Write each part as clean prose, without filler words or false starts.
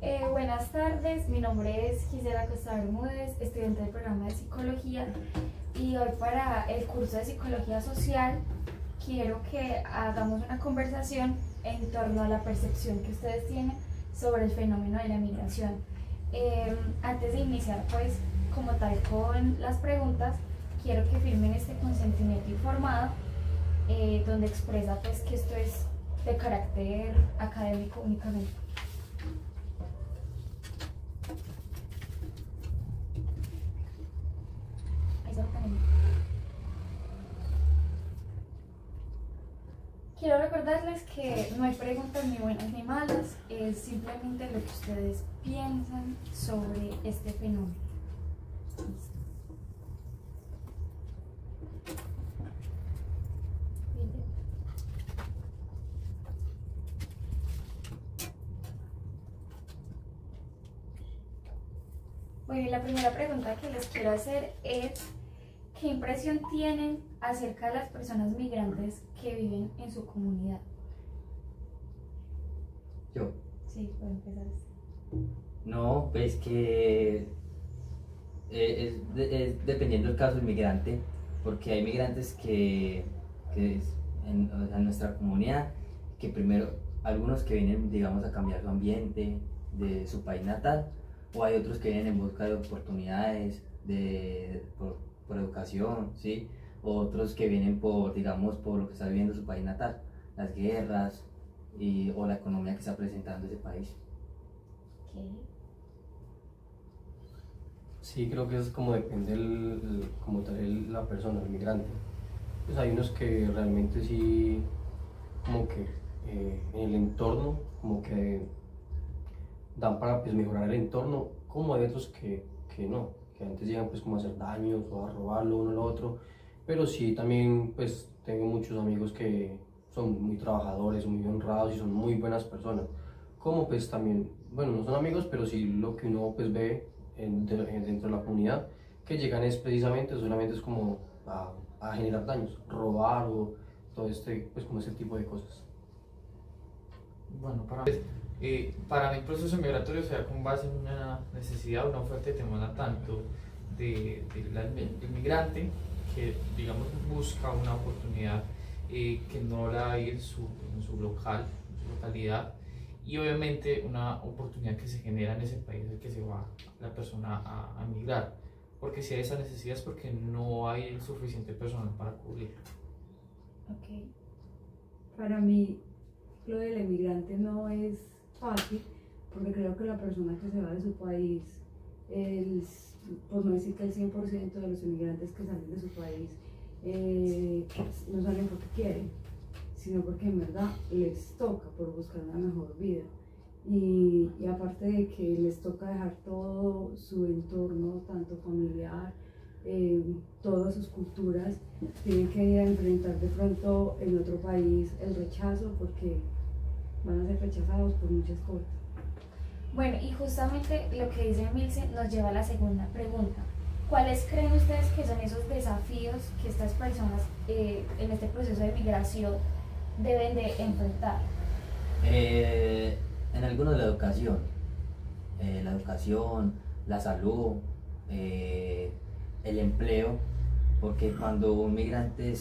Buenas tardes, mi nombre es Gisela Costa Bermúdez, estudiante del programa de Psicología, y hoy para el curso de Psicología Social quiero que hagamos una conversación en torno a la percepción que ustedes tienen sobre el fenómeno de la migración. Antes de iniciar pues como tal con las preguntas, quiero que firmen este consentimiento informado donde expresa pues que esto es de carácter académico únicamente. Quiero recordarles que no hay preguntas ni buenas ni malas, es simplemente lo que ustedes piensan sobre este fenómeno. Bueno, y la primera pregunta que les quiero hacer es: ¿qué impresión tienen acerca de las personas migrantes que viven en su comunidad? Yo. Sí, puedo empezar. No, pues que es dependiendo del caso del migrante, porque hay migrantes o sea, en nuestra comunidad, que primero, algunos que vienen, digamos, a cambiar su ambiente de su país natal, o hay otros que vienen en busca de oportunidades por educación, ¿sí? O otros que vienen digamos, por lo que está viviendo su país natal, las guerras o la economía que está presentando ese país. Okay. Sí, creo que es como depende como tal la persona, el migrante. Pues hay unos que realmente sí, como que en el entorno, como que dan para pues, mejorar el entorno, como hay otros que no, que antes llegan pues como a hacer daños o a robar lo uno lo otro. Pero sí, también pues tengo muchos amigos que son muy trabajadores, muy honrados y son muy buenas personas. Como pues también, bueno, no son amigos, pero sí lo que uno pues ve dentro de la comunidad, que llegan es precisamente, solamente es como a generar daños, robar o todo pues como ese tipo de cosas. Bueno, para mí el proceso migratorio se da con base en una necesidad, una oferta y demanda tanto del migrante que, digamos, busca una oportunidad que no la hay en su local, en su localidad, y obviamente una oportunidad que se genera en ese país al que se va la persona a migrar, porque si hay esa necesidad es porque no hay el suficiente personal para cubrirlo. Okay. Para mí lo del emigrante no es fácil, porque creo que la persona que se va de su país, por no decir que el 100% de los emigrantes que salen de su país no salen porque quieren, sino porque en verdad les toca por buscar una mejor vida. Y aparte de que les toca dejar todo su entorno, tanto familiar, todas sus culturas, tienen que ir a enfrentar de pronto en otro país el rechazo, porque van a ser rechazados por muchas cosas. Bueno, y justamente lo que dice Milce nos lleva a la segunda pregunta. ¿Cuáles creen ustedes que son esos desafíos que estas personas en este proceso de migración deben de enfrentar? En algunos la educación, la salud, el empleo, porque cuando un migrante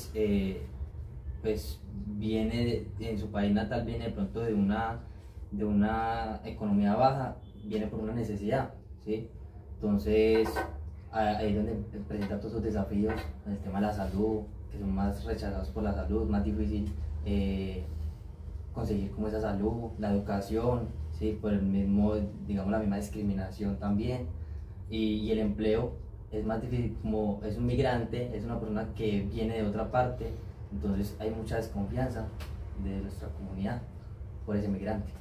pues viene en su país natal, viene de pronto de una economía baja, viene por una necesidad, ¿sí? Entonces ahí es donde presenta todos esos desafíos, el tema de la salud, que son más rechazados por la salud, más difícil conseguir como esa salud, la educación, ¿sí? Por el mismo, digamos, la misma discriminación también, y el empleo es más difícil, como es un migrante, es una persona que viene de otra parte, entonces hay mucha desconfianza de nuestra comunidad por ese migrante.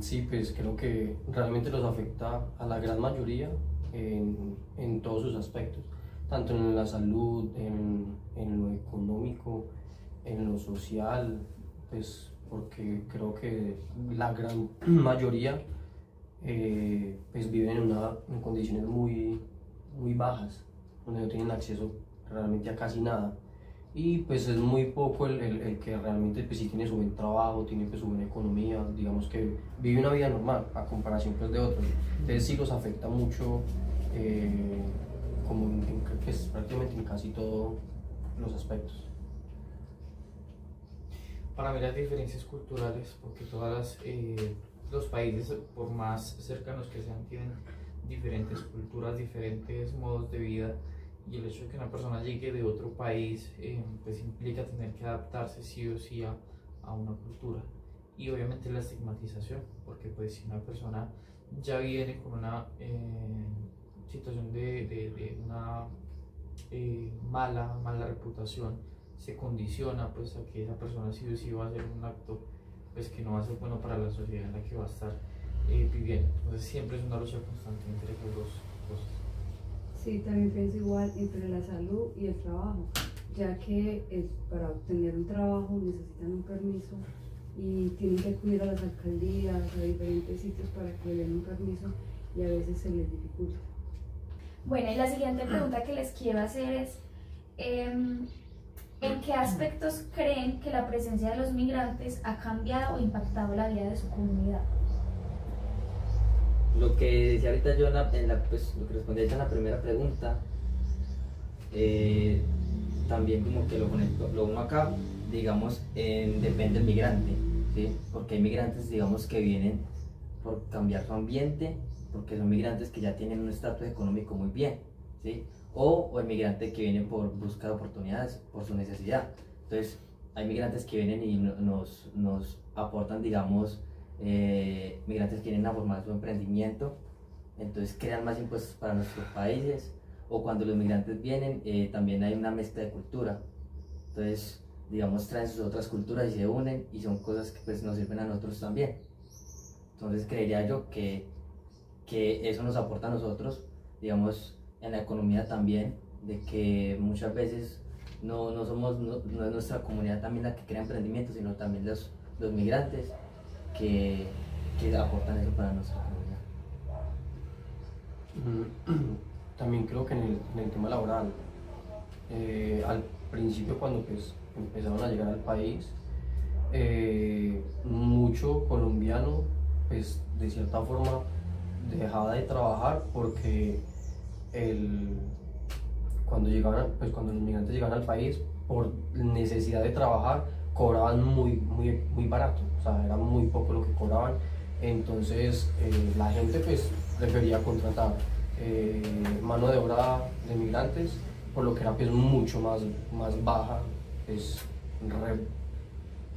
Sí, pues creo que realmente los afecta a la gran mayoría en todos sus aspectos, tanto en la salud, en lo económico, en lo social, pues porque creo que la gran mayoría pues viven en condiciones muy bajas, donde no tienen acceso realmente a casi nada. y pues es muy poco el que realmente pues sí tiene su buen trabajo, tiene pues su buena economía, digamos que vive una vida normal a comparación pues de otros. Entonces sí los afecta mucho, como pues, prácticamente en casi todos los aspectos. Para mí las diferencias culturales, porque los países, por más cercanos que sean, tienen diferentes culturas, diferentes modos de vida, y el hecho de que una persona llegue de otro país pues implica tener que adaptarse sí o sí a una cultura. Y obviamente la estigmatización, porque pues si una persona ya viene con una situación de una mala reputación, se condiciona pues a que esa persona sí o sí va a hacer un acto pues que no va a ser bueno para la sociedad en la que va a estar viviendo. Entonces siempre es una lucha constante entre esas dos cosas. Sí, también pienso igual entre la salud y el trabajo, ya que para obtener un trabajo necesitan un permiso y tienen que acudir a las alcaldías, a diferentes sitios para que le den un permiso y a veces se les dificulta. Bueno, y la siguiente pregunta que les quiero hacer es, ¿en qué aspectos creen que la presencia de los migrantes ha cambiado o impactado la vida de su comunidad? Lo que decía ahorita yo pues, lo que respondí ahorita en la primera pregunta, también como que lo uno acá, digamos, depende del migrante, ¿sí? Porque hay migrantes, digamos, que vienen por cambiar su ambiente, porque son migrantes que ya tienen un estatus económico muy bien, ¿sí? O el migrante que viene por buscar oportunidades, por su necesidad. Entonces, hay migrantes que vienen y nos aportan, digamos, migrantes que vienen a formar su emprendimiento, entonces crean más impuestos para nuestros países. O cuando los migrantes vienen, también hay una mezcla de cultura, entonces, digamos, traen sus otras culturas y se unen, y son cosas que pues nos sirven a nosotros también. Entonces, creería yo que eso nos aporta a nosotros, digamos, en la economía también, de que muchas veces no es nuestra comunidad también la que crea emprendimientos, sino también los migrantes que aportan eso para nuestra comunidad. También creo que en el tema laboral, al principio cuando pues, empezaron a llegar al país, mucho colombiano pues de cierta forma dejaba de trabajar porque cuando los migrantes llegaban al país por necesidad de trabajar cobraban muy barato, o sea, era muy poco lo que cobraban. Entonces la gente pues prefería contratar mano de obra de migrantes, por lo que era pues mucho más baja, pues,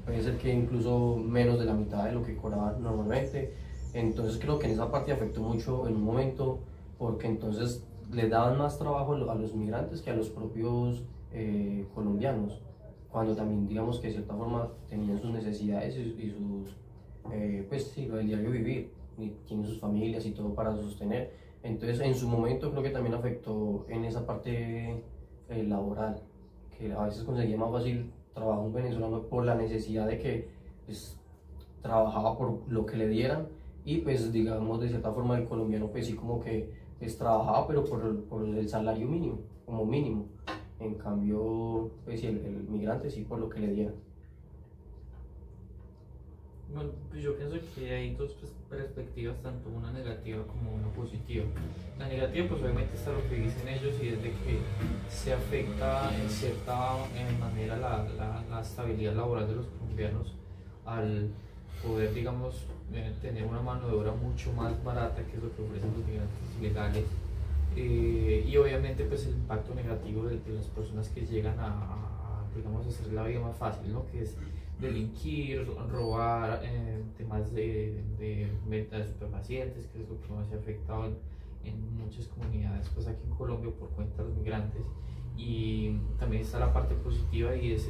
puede ser que incluso menos de la mitad de lo que cobraban normalmente. Entonces creo que en esa parte afectó mucho en un momento, porque entonces les daban más trabajo a los migrantes que a los propios colombianos, cuando también digamos que de cierta forma tenían sus necesidades y sus, pues sí, lo del diario vivir, y tienen sus familias y todo para sostener. Entonces en su momento creo que también afectó en esa parte laboral, que a veces conseguía más fácil trabajar un venezolano por la necesidad de que pues, trabajaba por lo que le dieran, y pues digamos de cierta forma el colombiano pues sí como que pues trabajaba pero por el salario mínimo, como mínimo. En cambio pues sí, el migrante sí por lo que le dieran. Bueno, pues yo pienso que hay dos perspectivas, tanto una negativa como una positiva. La negativa pues obviamente está lo que dicen ellos, y es de que se afecta en cierta manera la estabilidad laboral de los colombianos al poder, digamos, tener una mano de obra mucho más barata, que es lo que ofrecen los migrantes ilegales. Y obviamente pues el impacto negativo de las personas que llegan digamos, hacer la vida más fácil, ¿no? Que es delinquir, robar, temas de venta de estupefacientes, que es lo que más se ha afectado en muchas comunidades pues aquí en Colombia por cuenta de los migrantes. Y también está la parte positiva, y es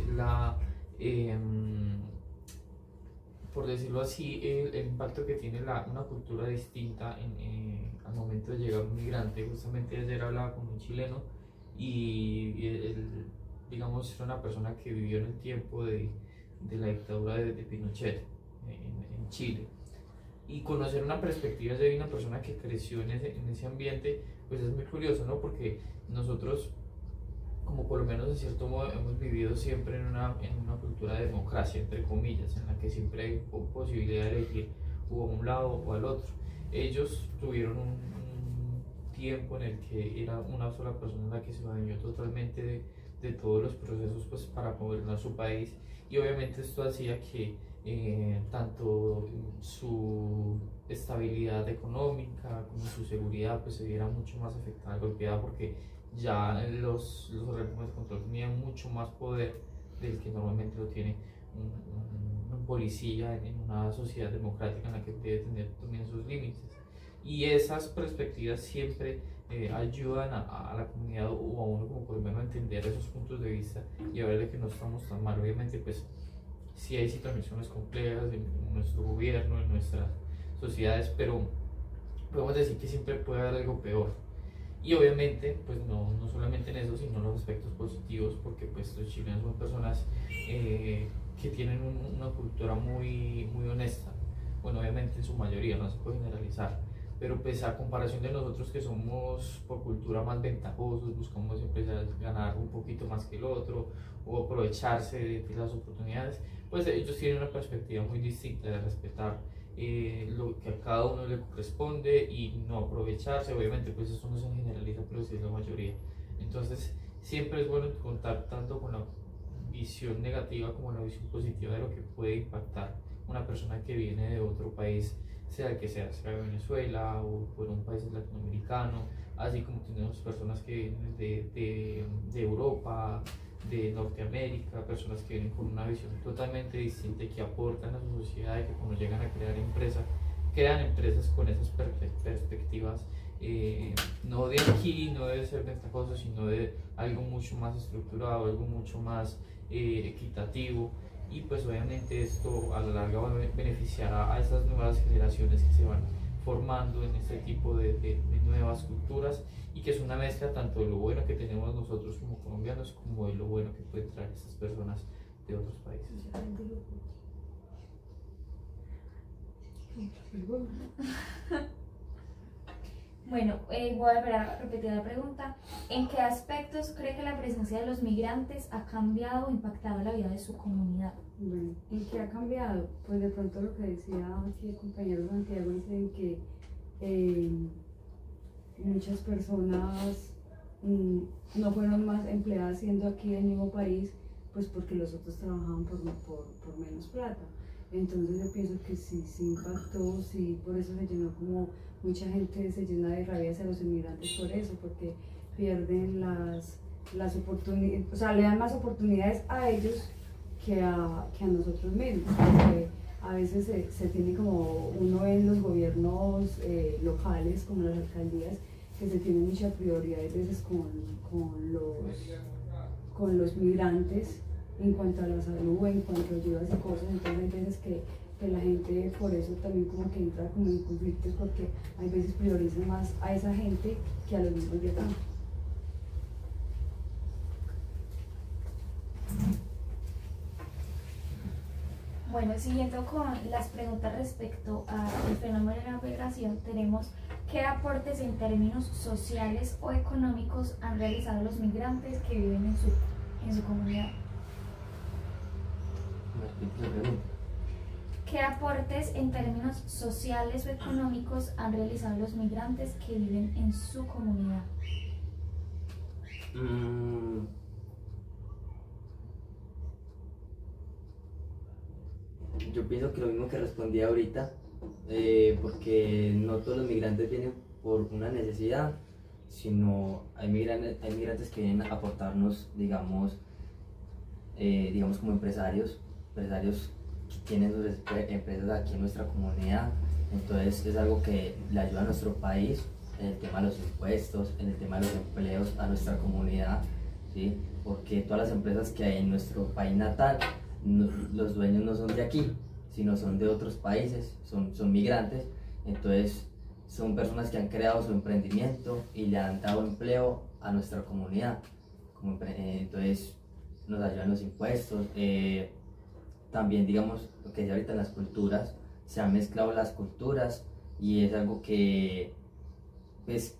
por decirlo así, el impacto que tiene una cultura distinta al momento de llegar un migrante. Justamente ayer hablaba con un chileno y él, digamos, era una persona que vivió en el tiempo de la dictadura de Pinochet en Chile, y conocer una perspectiva de una persona que creció en ese ambiente pues es muy curioso, ¿no? Porque nosotros como por lo menos en cierto modo hemos vivido siempre en una cultura de democracia, entre comillas, en la que siempre hay posibilidad de elegir o a un lado o al otro. Ellos tuvieron un tiempo en el que era una sola persona la que se bañó totalmente de todos los procesos pues, para gobernar su país, y obviamente esto hacía que tanto su estabilidad económica como su seguridad pues, se viera mucho más afectada, golpeada, porque ya los organismos de control tenían mucho más poder del que normalmente lo tiene un policía en una sociedad democrática en la que debe tener también sus límites. Y esas perspectivas siempre ayudan a la comunidad o a uno como colombiano a entender esos puntos de vista y a ver de que no estamos tan mal. Obviamente pues sí hay situaciones complejas en nuestro gobierno, en nuestras sociedades, pero podemos decir que siempre puede haber algo peor. Y obviamente, pues no solamente en eso, sino en los aspectos positivos, porque pues los chilenos son personas que tienen una cultura muy honesta. Bueno, obviamente en su mayoría, no se puede generalizar, pero pues a comparación de nosotros que somos por cultura más ventajosos, buscamos siempre ganar un poquito más que el otro, o aprovecharse de las oportunidades, pues ellos tienen una perspectiva muy distinta de respetar lo que a cada uno le corresponde y no aprovecharse. Obviamente pues eso no se generaliza, pero sí es la mayoría. Entonces siempre es bueno contar tanto con la visión negativa como la visión positiva de lo que puede impactar una persona que viene de otro país, sea el que sea de Venezuela o por un país latinoamericano, así como tenemos personas que vienen de Europa, de Norteamérica, personas que vienen con una visión totalmente distinta y que aportan a su sociedad, y que cuando llegan a crear empresas, crean empresas con esas perspectivas, no de aquí, no de ser ventajoso, sino de algo mucho más estructurado, algo mucho más equitativo. Y pues obviamente esto a la larga va a beneficiar a esas nuevas generaciones que se van formando en este tipo de nuevas culturas, y que es una mezcla tanto de lo bueno que tenemos nosotros como colombianos como de lo bueno que pueden traer estas personas de otros países. Bueno, voy a volver a repetir la pregunta. ¿En qué aspectos cree que la presencia de los migrantes ha cambiado o impactado la vida de su comunidad? Bueno, ¿en qué ha cambiado? Pues de pronto lo que decía aquí el compañero Santiago es en que muchas personas no fueron más empleadas siendo aquí en el mismo país, pues porque los otros trabajaban por menos plata. Entonces yo pienso que sí impactó, sí, por eso se llenó, como mucha gente se llena de rabia hacia los inmigrantes por eso, porque pierden las oportunidades, o sea, le dan más oportunidades a ellos que a nosotros mismos, porque a veces se tiene, como uno ve en los gobiernos locales, como las alcaldías, que se tiene mucha prioridad a veces con los migrantes en cuanto a la salud, en cuanto a ayudas y cosas. Entonces hay veces que la gente por eso también como que entra como en conflictos, porque hay veces priorizan más a esa gente que a los mismos de acá. Bueno, siguiendo con las preguntas respecto al fenómeno de la migración, tenemos: ¿qué aportes en términos sociales o económicos han realizado los migrantes que viven en su comunidad? ¿Qué aportes en términos sociales o económicos han realizado los migrantes que viven en su comunidad? Yo pienso que lo mismo que respondí ahorita, porque no todos los migrantes vienen por una necesidad, sino hay migrantes que vienen a aportarnos, digamos como empresarios que tienen sus empresas aquí en nuestra comunidad. Entonces es algo que le ayuda a nuestro país en el tema de los impuestos, en el tema de los empleos a nuestra comunidad, ¿sí? Porque todas las empresas que hay en nuestro país natal, los dueños no son de aquí, sino son de otros países, son migrantes. Entonces son personas que han creado su emprendimiento y le han dado empleo a nuestra comunidad. Entonces nos ayudan los impuestos. También, digamos, lo que decía ahorita, en las culturas, se han mezclado las culturas, y es algo que, pues,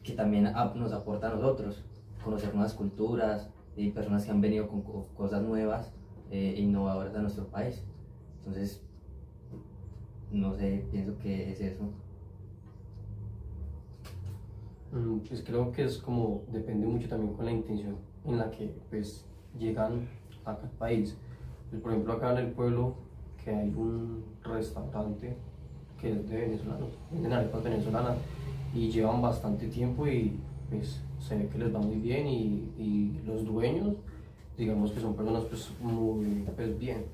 que también nos aporta a nosotros conocer nuevas culturas y personas que han venido con cosas nuevas e innovadoras a nuestro país. Entonces, no sé, pienso que es eso. Pues creo que es como, depende mucho también con la intención en la que pues llegan acá al país. Pues, por ejemplo, acá en el pueblo que hay un restaurante que es de venezolanos, venden arepas venezolanas y llevan bastante tiempo y pues se ve que les va muy bien y los dueños, digamos que son personas pues muy pues bien,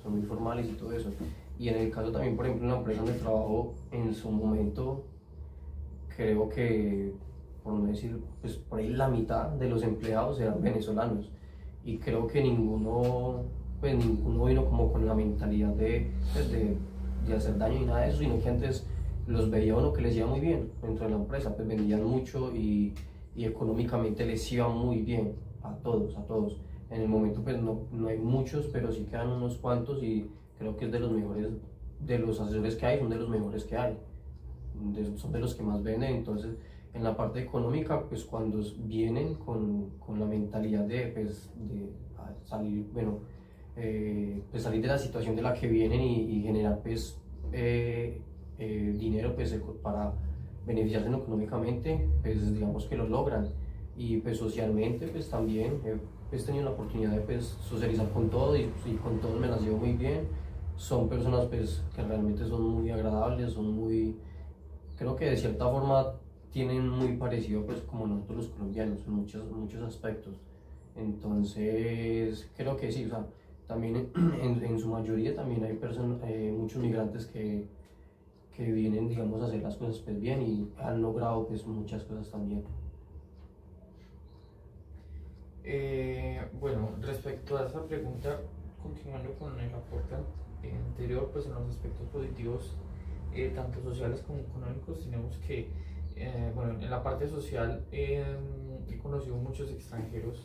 son muy formales y todo eso. Y en el caso también, por ejemplo, en la empresa donde trabajo, en su momento creo que, por no decir, pues por ahí la mitad de los empleados eran venezolanos y creo que ninguno vino como con la mentalidad pues, de hacer daño ni nada de eso, sino que antes los veía uno que les iba muy bien dentro de la empresa, pues vendían mucho y económicamente les iba muy bien a todos, a todos. En el momento pues no hay muchos, pero sí quedan unos cuantos y creo que es de los mejores, de los asesores que hay, son de los mejores que hay, son de los que más venden. Entonces en la parte económica pues cuando vienen con la mentalidad de salir, bueno, pues salir de la situación de la que vienen y generar pues dinero pues para beneficiarse económicamente, pues digamos que lo logran. Y pues socialmente pues también he tenido la oportunidad de pues socializar con todos y con todos me las llevo muy bien. Son personas pues que realmente son muy agradables, son muy, creo que de cierta forma tienen muy parecido pues como nosotros los colombianos en muchos aspectos. Entonces creo que sí, o sea, también en su mayoría también hay muchos migrantes que vienen, digamos, a hacer las cosas pues bien y han logrado pues muchas cosas también. Bueno, respecto a esa pregunta, continuando con el aporte anterior, pues en los aspectos positivos, tanto sociales como económicos, tenemos que, bueno, en la parte social he conocido muchos extranjeros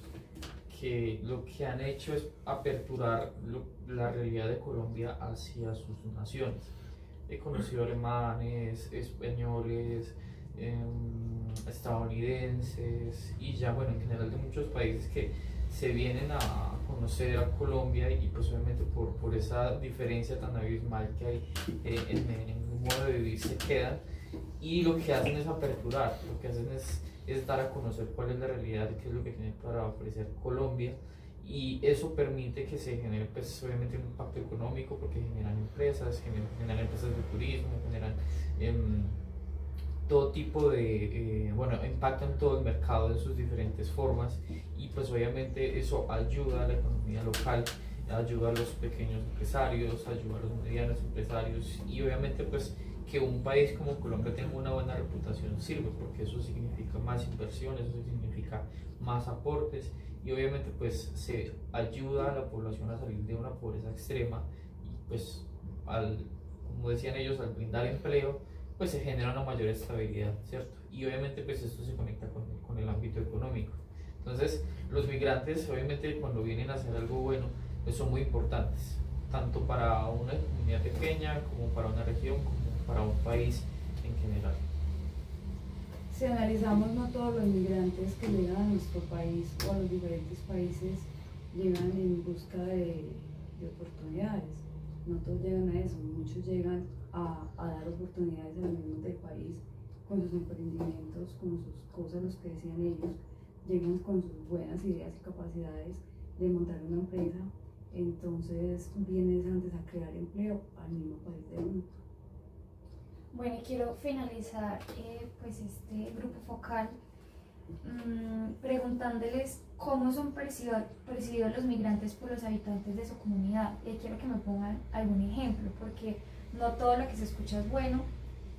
que lo que han hecho es aperturar la realidad de Colombia hacia sus naciones. He conocido alemanes, españoles, estadounidenses y ya bueno en general de muchos países que se vienen a conocer a Colombia y pues obviamente por esa diferencia tan abismal que hay en el modo de vivir se quedan y lo que hacen es aperturar, lo que hacen es dar a conocer cuál es la realidad, qué es lo que tiene para ofrecer Colombia y eso permite que se genere pues obviamente un impacto económico porque generan empresas, generan empresas de turismo, generan todo tipo de, bueno, impactan todo el mercado de sus diferentes formas y pues obviamente eso ayuda a la economía local, ayuda a los pequeños empresarios, ayuda a los medianos empresarios y obviamente pues que un país como Colombia tenga una buena reputación sirve porque eso significa más inversiones, eso significa más aportes y obviamente pues se ayuda a la población a salir de una pobreza extrema y pues como decían ellos, al brindar empleo pues se genera una mayor estabilidad, ¿cierto? Y obviamente pues esto se conecta con el ámbito económico. Entonces los migrantes obviamente cuando vienen a hacer algo bueno pues son muy importantes, tanto para una comunidad pequeña como para una región, como para un país en general. Si analizamos, no todos los migrantes que llegan a nuestro país o a los diferentes países llegan en busca de oportunidades. No todos llegan a eso, muchos llegan a dar oportunidades a los mismos del país con sus emprendimientos, con sus cosas, los que decían ellos, llegan con sus buenas ideas y capacidades de montar una empresa, entonces vienes antes a crear empleo al mismo país de uno. Bueno, y quiero finalizar pues este grupo focal preguntándoles cómo son percibidos los migrantes por los habitantes de su comunidad. Quiero que me pongan algún ejemplo, porque no todo lo que se escucha es bueno,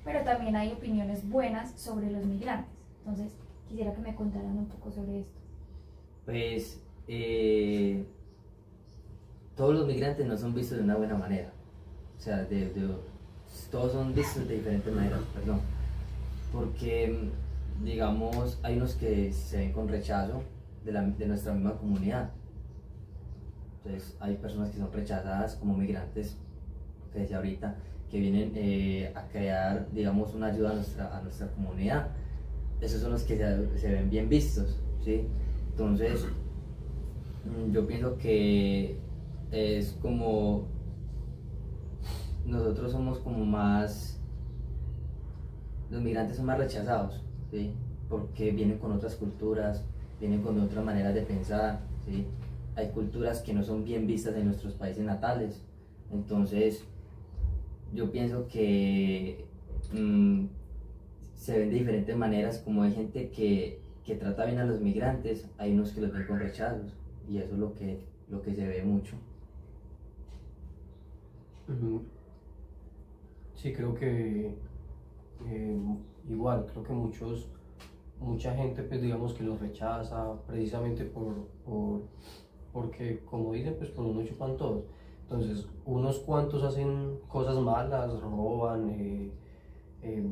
pero también hay opiniones buenas sobre los migrantes. Entonces, quisiera que me contaran un poco sobre esto. Pues todos los migrantes no son vistos de una buena manera, o sea, todos son vistos de diferentes maneras, perdón, porque digamos hay unos que se ven con rechazo de nuestra misma comunidad. Entonces hay personas que son rechazadas como migrantes, que decía ahorita, que vienen a crear, digamos, una ayuda a nuestra comunidad. Esos son los que se ven bien vistos, ¿sí? Entonces, yo pienso que es como nosotros somos como más, los migrantes son más rechazados, ¿sí? Porque vienen con otras culturas, vienen con otras maneras de pensar, ¿sí? Hay culturas que no son bien vistas en nuestros países natales. Entonces, yo pienso que se ven de diferentes maneras. Como hay gente que trata bien a los migrantes, hay unos que los ven con rechazos, y eso es lo que se ve mucho. Sí, creo que igual, creo que mucha gente, pues digamos que los rechaza precisamente porque, como dicen, pues por uno chupan todos. Entonces, unos cuantos hacen cosas malas, roban,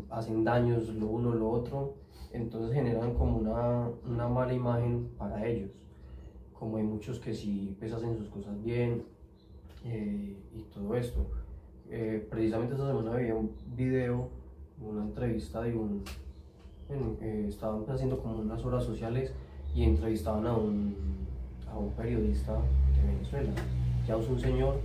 hacen daños lo uno lo otro, entonces generan como una mala imagen para ellos. Como hay muchos que sí pues hacen sus cosas bien y todo esto. Precisamente esta semana veía un video, una entrevista de estaban haciendo como unas horas sociales y entrevistaban a un periodista de Venezuela. Ya es un señor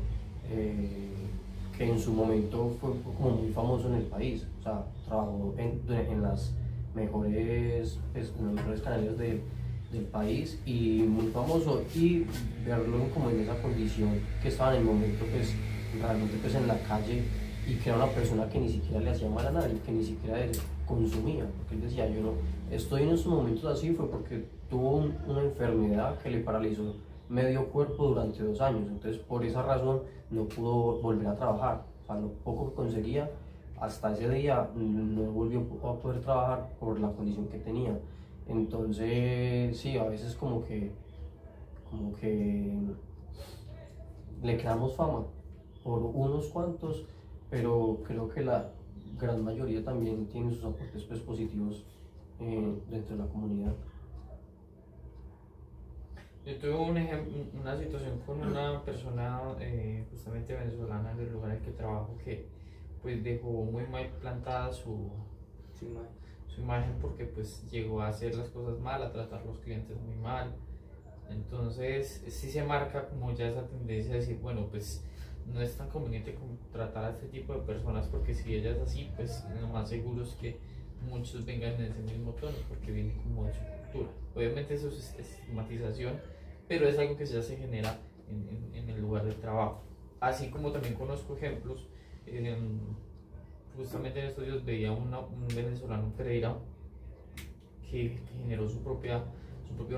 que en su momento fue como muy famoso en el país, o sea, trabajó en las mejores, pues, en los mejores canales del país y muy famoso, y verlo como en esa condición que estaba en el momento, pues realmente pues en la calle, y que era una persona que ni siquiera le hacía mal a nadie, que ni siquiera él consumía, porque él decía, yo no estoy en estos momentos así fue porque tuvo una enfermedad que le paralizó medio cuerpo durante 2 años, entonces por esa razón no pudo volver a trabajar, o sea, lo poco que conseguía hasta ese día no volvió a poder trabajar por la condición que tenía. Entonces sí, a veces como que le creamos fama por unos cuantos, pero creo que la gran mayoría también tiene sus aportes pues, positivos dentro de la comunidad. Yo tuve una situación con una persona justamente venezolana en el lugar en el que trabajo, que pues dejó muy mal plantada su imagen, porque pues llegó a hacer las cosas mal, a tratar a los clientes muy mal. Entonces sí se marca como ya esa tendencia a decir, bueno, pues no es tan conveniente tratar a este tipo de personas, porque si ella es así, pues lo más seguro es que muchos vengan en ese mismo tono, porque viene como de su cultura. Obviamente eso es estigmatización, pero es algo que ya se genera en el lugar de trabajo. Así como también conozco ejemplos, justamente en estos días veía un venezolano en Pereira que generó su propio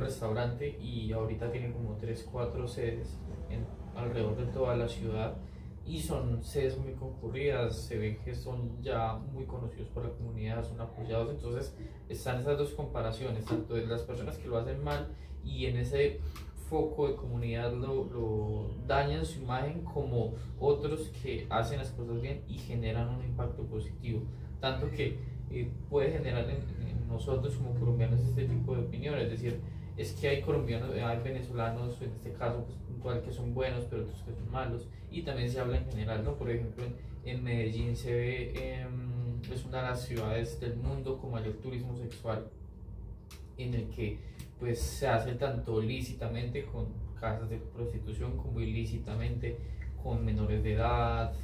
restaurante, y ahorita tiene como 3-4 sedes alrededor de toda la ciudad, y son sedes muy concurridas, se ven que son ya muy conocidos por la comunidad, son apoyados. Entonces están esas dos comparaciones, tanto de las personas que lo hacen mal y en ese foco de comunidad lo dañan su imagen, como otros que hacen las cosas bien y generan un impacto positivo, tanto que puede generar en nosotros como colombianos este tipo de opiniones, es decir, es que hay colombianos, hay venezolanos en este caso pues, igual, que son buenos, pero otros que son malos, y también se habla en general, ¿no? Por ejemplo, en Medellín se ve, es una de las ciudades del mundo con mayor turismo sexual, en el que pues se hace tanto lícitamente con casas de prostitución como ilícitamente con menores de edad,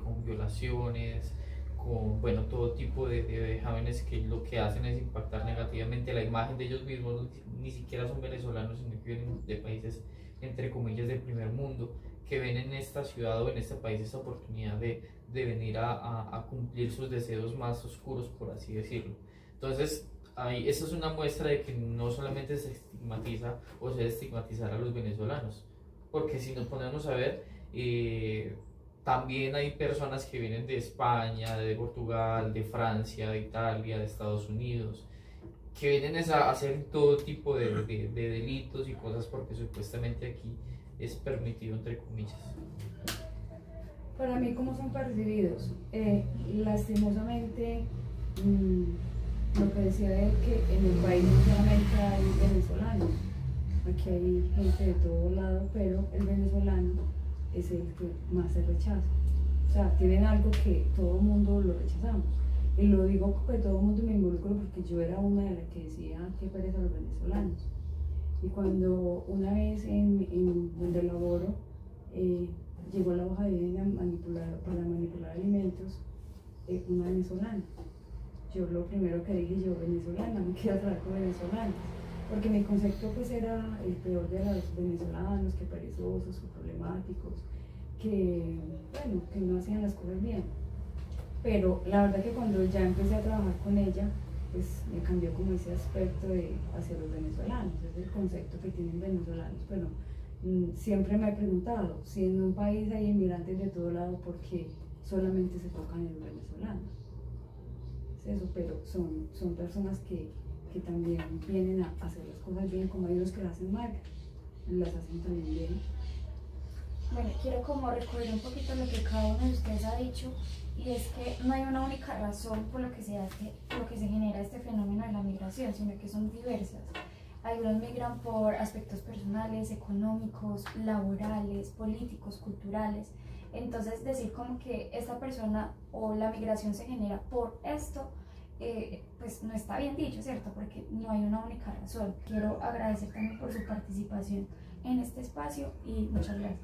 con violaciones, con bueno, todo tipo de vejámenes que lo que hacen es impactar negativamente la imagen de ellos mismos. Ni siquiera son venezolanos, sino que vienen de países entre comillas del primer mundo, que ven en esta ciudad o en este país esta oportunidad de venir a cumplir sus deseos más oscuros, por así decirlo. Entonces esa es una muestra de que no solamente se estigmatiza o se debe estigmatizar a los venezolanos, porque si nos ponemos a ver, también hay personas que vienen de España, de Portugal, de Francia, de Italia, de Estados Unidos, que vienen a hacer todo tipo de delitos y cosas porque supuestamente aquí es permitido, entre comillas. Para mí, ¿cómo son percibidos? Lastimosamente, lo que decía él, que en el país no solamente hay venezolanos, aquí hay gente de todo lado, pero el venezolano es el que más se rechaza. O sea, tienen algo que todo el mundo lo rechazamos. Y lo digo porque todo el mundo me involucro, porque yo era una de las que decía que pereza a los venezolanos. Y cuando una vez en donde laboro, llegó la hoja de vida para manipular alimentos, una venezolana. Yo lo primero que dije, yo venezolana, no quiero trabajar con venezolanos, porque mi concepto pues era el peor de los venezolanos, que perezosos, que problemáticos, que bueno, que no hacían las cosas bien. Pero la verdad que cuando ya empecé a trabajar con ella, pues me cambió como ese aspecto hacia los venezolanos, es el concepto que tienen venezolanos. Pero siempre me he preguntado, si en un país hay inmigrantes de todo lado, ¿por qué solamente se tocan en los venezolanos? Es eso, pero son personas que también vienen a hacer las cosas bien, como hay unos que las hacen mal, las hacen también bien. Bueno, quiero como recoger un poquito lo que cada uno de ustedes ha dicho, y es que no hay una única razón por lo que se genera este fenómeno de la migración, sino que son diversas. Algunos migran por aspectos personales, económicos, laborales, políticos, culturales. Entonces decir como que esta persona o la migración se genera por esto, pues no está bien dicho, ¿cierto? Porque no hay una única razón. Quiero agradecer también por su participación en este espacio y muchas gracias.